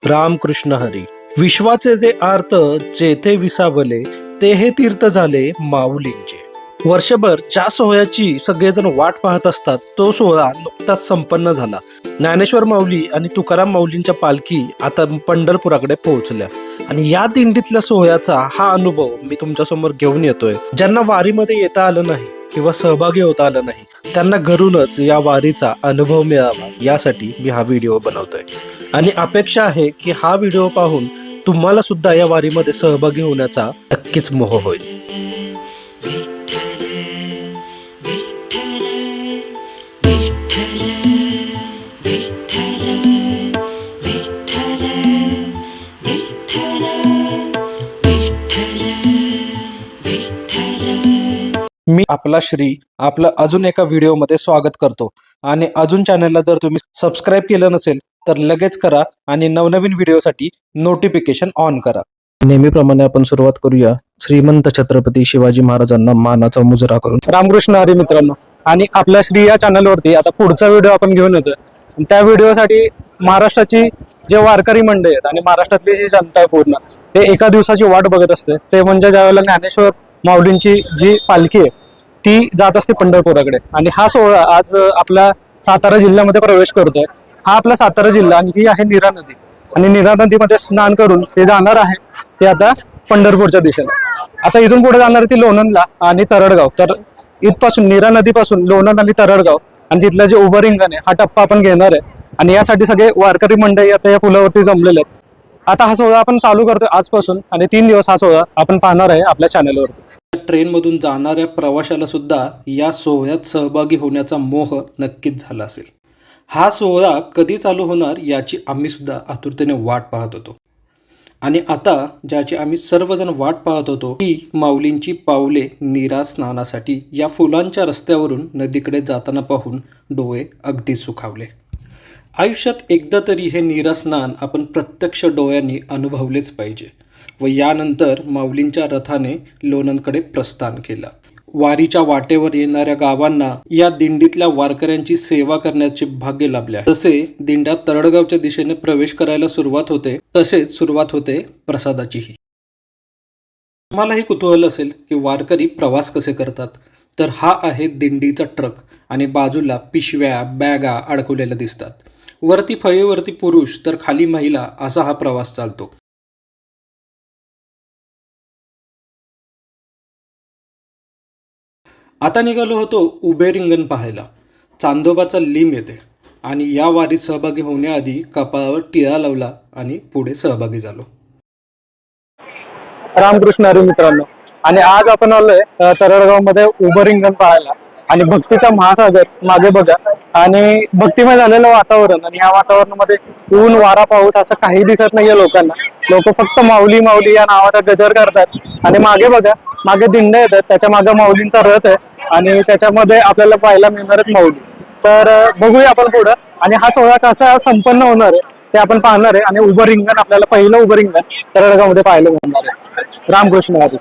रामकृष्ण हरी. विश्वाचे ते आर्त जेथे विसावले ते हे तीर्थ झाले माऊलींचे. वर्षभर ज्या सोहळ्याची सगळेजण वाट पाहत असतात तो सोहळा नुकताच संपन्न झाला. ज्ञानेश्वर माऊली आणि तुकाराम माऊलींच्या पालखी आता पंढरपुराकडे पोहोचल्या आणि या दिंडीतल्या सोहळ्याचा हा अनुभव मी तुमच्यासमोर घेऊन येतोय. ज्यांना वारीमध्ये येता आलं नाही किंवा सहभागी होता आलं नाही त्यांना घरूनच या वारीचा अनुभव मिळावा यासाठी मी हा व्हिडिओ बनवतोय आणि अपेक्षा आहे की हा व्हिडिओ पाहून तुम्हाला सुद्धा या वारीमध्ये सहभागी होण्याचा नक्कीच मोह होईल. मी आपला श्री आपलं अजून एका व्हिडिओमध्ये स्वागत करतो आणि अजून चॅनलला जर तुम्ही सबस्क्राईब केलं नसेल तर लगेच करा आणि नवनवीन व्हिडिओसाठी नोटिफिकेशन ऑन करा. नेहमीप्रमाणे आपण सुरुवात करूया श्रीमंत छत्रपती शिवाजी महाराजांना मानाचा मुजरा करून. रामकृष्ण हरी मित्रांनो, आणि आपल्या श्री या चॅनलवरती आता पुढचा व्हिडिओ आपण घेऊन येतोय. त्या व्हिडिओसाठी महाराष्ट्राची जे वारकरी मंडळी आहेत आणि महाराष्ट्रातली जी जनता आहे पूर्ण ते एका दिवसाची वाट बघत असते. ते म्हणजे ज्यावेळेला ज्ञानेश्वर माऊलींची जी पालखी आहे ती जात असते पंढरपुराकडे. आणि हा सोहळा आज आपल्या सातारा जिल्ह्यामध्ये प्रवेश करतोय. हा आपला सातारा जिल्हा आणि ही आहे नीरा नदी, आणि नीरा नदीमध्ये स्नान करून ते जाणार आहे ते आता पंढरपूरच्या दिशेने. आता इथून पुढे जाणार ती लोणंदला आणि तरडगाव. तर इथपासून नीरा नदीपासून लोणंद आणि तरडगाव आणि तिथलं जे उभं रिंगण आहे हा टप्पा आपण घेणार आहे. आणि यासाठी सगळे वारकरी मंडळी आता या पुलावरती जमलेले आहेत. आता हा सोहळा आपण चालू करतोय आजपासून आणि 3 दिवस हा सोहळा आपण पाहणार आहे आपल्या चॅनलवरती. ट्रेनमधून जाणाऱ्या प्रवाशाला सुद्धा या सोहळ्यात सहभागी होण्याचा मोह नक्कीच झाला असेल. हा सोहळा कधी चालू होणार याची आम्ही सुद्धा आतुरतेने वाट पाहत होतो. आणि आता ज्याची आम्ही सर्वजण वाट पाहत होतो ती माऊलींची पावले नीरा स्नानासाठी या फुलांच्या रस्त्यावरून नदीकडे जाताना पाहून डोळे अगदी सुखावले. आयुष्यात एकदा तरी हे नीरा स्नान आपण प्रत्यक्ष डोळ्यांनी अनुभवलेच पाहिजे. व यानंतर माऊलींच्या रथाने लोणंदकडे प्रस्थान केलं. वारीच्या वाटेवर येणाऱ्या गावांना या दिंडीतल्या वारकऱ्यांची सेवा करण्याचे भाग्य लाभले. जसे दिंड्यात तरडगावच्या दिशेने प्रवेश करायला सुरुवात होते तसेच सुरुवात होते प्रसादाचीही. तुम्हालाही कुतूहल असेल की वारकरी प्रवास कसे करतात, तर हा आहे दिंडीचा ट्रक आणि बाजूला पिशव्या बॅगा अडकवलेल्या दिसतात. वरती फळीवरती पुरुष तर खाली महिला असा हा प्रवास चालतो. आता निघालो होतो उभे रिंगण पाहायला. चांदोबाचा लिंब येते आणि या वारीत सहभागी होण्याआधी कपाळावर टिळा लावला आणि पुढे सहभागी झालो. रामकृष्ण हरी मित्रांनो, आणि आज आपण आलोय तरडगाव मध्ये उभं रिंगण पाहायला. आणि भक्तीचा महासागर मागे बघा आणि भक्तिमय झालेलं वातावरण. आणि या वातावरणामध्ये ऊन वारा पाऊस असं काही दिसत नाहीये लोकांना. लोक फक्त माऊली माऊली या नावाचा गजर करतात. आणि मागे बघा, मागे दिंड्या येतात, त्याच्या मागे माऊलींचा रथ आहे आणि त्याच्यामध्ये आपल्याला पाहायला मिळणारच माऊली. तर बघूया आपण पुढं आणि हा सोहळा कसा संपन्न होणार आहे ते आपण पाहणार आहे. आणि उभं रिंगण आपल्याला पहिलं उभं रिंगण तरडगाव मध्ये पाहायला मिळणार आहे. रामकृष्ण हरी.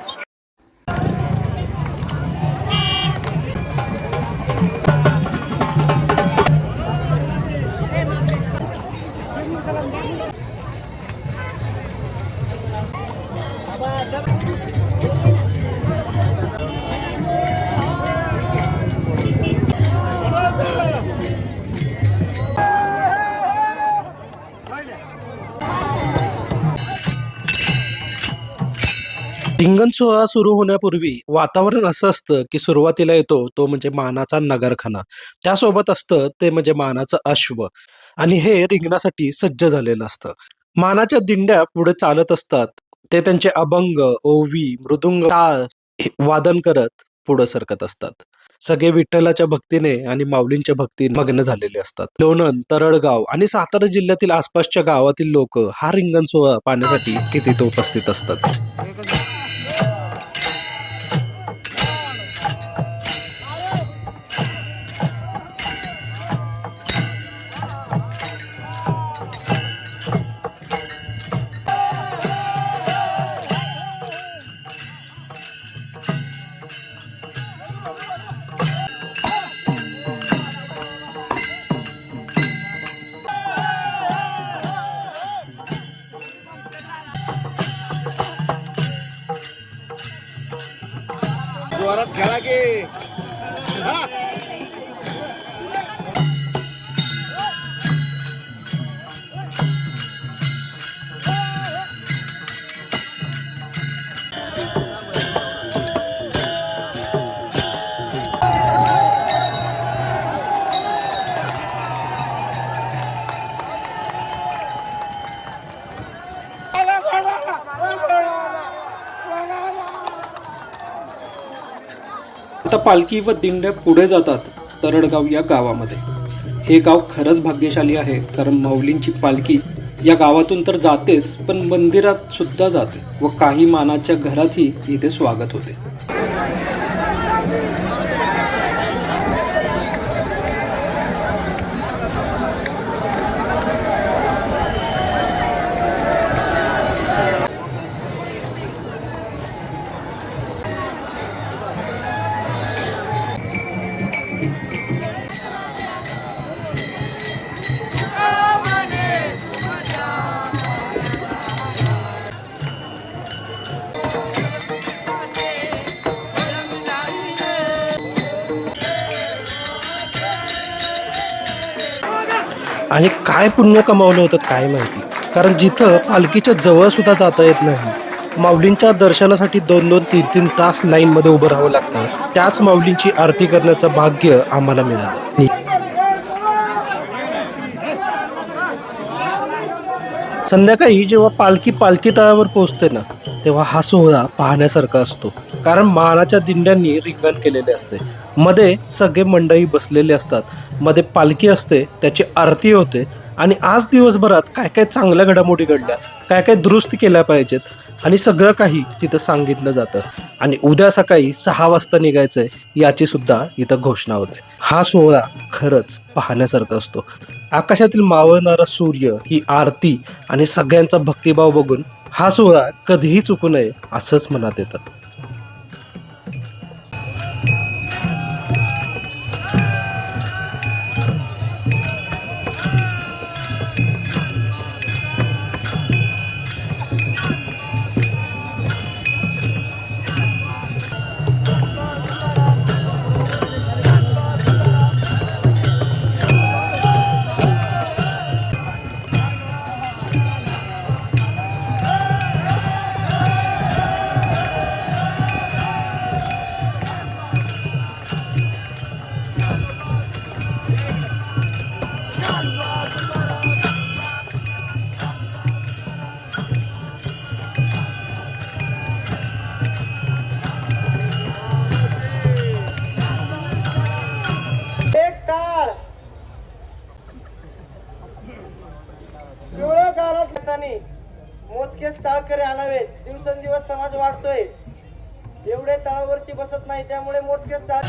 रिंगण सोहळा सुरू होण्यापूर्वी वातावरण असं असतं की सुरुवातीला येतो तो म्हणजे मानाचा नगरखाना, त्यासोबत असतं ते म्हणजे मानाचं अश्व आणि हे रिंगणासाठी सज्ज झालेलं असतं. मानाच्या दिंड्या पुढे चालत असतात. ते त्यांचे अभंग ओवी मृदुंग टाळ वादन करत पुढे सरकत असतात. सगळे विठ्ठलाच्या भक्तीने आणि माऊलींच्या भक्तीने मग्न झालेले असतात. लोणंद तरडगाव आणि सातारा जिल्ह्यातील आसपासच्या गावातील लोक हा रिंगण सोहळा पाहण्यासाठी नक्कीच इथे उपस्थित असतात. जोरात खेळा की आता पालखी व दिंड्या पुढे जातात तरडगाव या गावामध्ये. हे गाव खरंच भाग्यशाली आहे, कारण माऊलींची पालखी या गावातून तर जातेच, पण मंदिरात सुद्धा जाते व काही मानाच्या घरातही इथे स्वागत होते. आणि काय पुण्य कमावलं होतं काय माहिती, कारण जिथं पालखीच्या जवळ सुद्धा जाता येत नाही, माऊलींच्या दर्शनासाठी 2-2, 3-3 तास लाईनमध्ये उभं राहावं लागतं, त्याच माऊलींची आरती करण्याचं भाग्य आम्हाला मिळालं. संध्याकाळी जेव्हा पालखी तळावर पोहोचते ना, तेव्हा हा सोहळा पाहण्यासारखा असतो, कारण मानाच्या दिंड्यांनी रिंगण केलेले असते, मध्ये सगळे मंडळी बसलेले असतात, मध्ये पालखी असते, त्याची आरती होते आणि आज दिवसभरात काय काय चांगल्या घडामोडी घडल्या, काय काय दुरुस्ती केल्या पाहिजेत आणि सगळं काही तिथं सांगितलं जातं. आणि उद्या सकाळी 6 वाजता निघायचंय याची सुद्धा इथं घोषणा होते. हा सोहळा खरंच पाहण्यासारखा असतो. आकाशातील मावळणारा सूर्य, ही आरती आणि सगळ्यांचा भक्तिभाव बघून हा सोहळा कधीही चुकू नये असंच मनात येतं. मोजकेच टाळकरी आणावेत. दिवसेंदिवस समाज वाढतोय, एवढे तळावरती बसत नाही, त्यामुळे मोजकेच टाळ